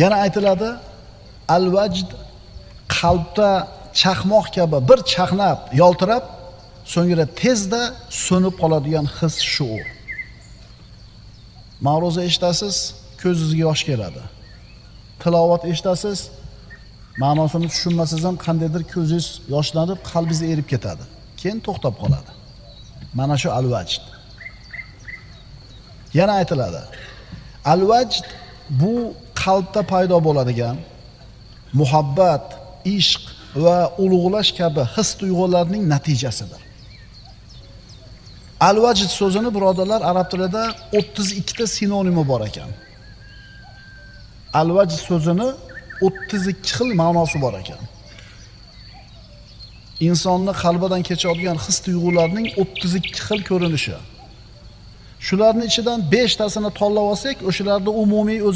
Yana aytiladi, al-vajd qalbda chaqmoq kabi bir chaqnab, yoltirab, so'ngra tezda so'nib qoladigan his shu. Ma'ruza eshitasiz, ko'zingizga yosh keladi. Tilovat eshitasiz, ma'nosini tushunmasangiz ham qandaydir ko'zingiz yoshlanib, qalbingiz erib ketadi. Keyin to'xtab qoladi. Mana shu al-vajd. Yana aytiladi, al-vajd bu qalbda paydo bo'ladigan muhabbat, ishq va ulug'lash kabi his-tuyg'ularning natijasidir. Al-vajd so'zini birodarlar arab tilida 32 ta sinonimi bor ekan. Al-vajd so'zini 32 xil ma'nosi bor ekan. Insonni qalbidan kechadigan his-tuyg'ularning 32 xil ko'rinishi. Shularning ichidan 5 tasini tanlab olsak, o'shalarni umumiy o'z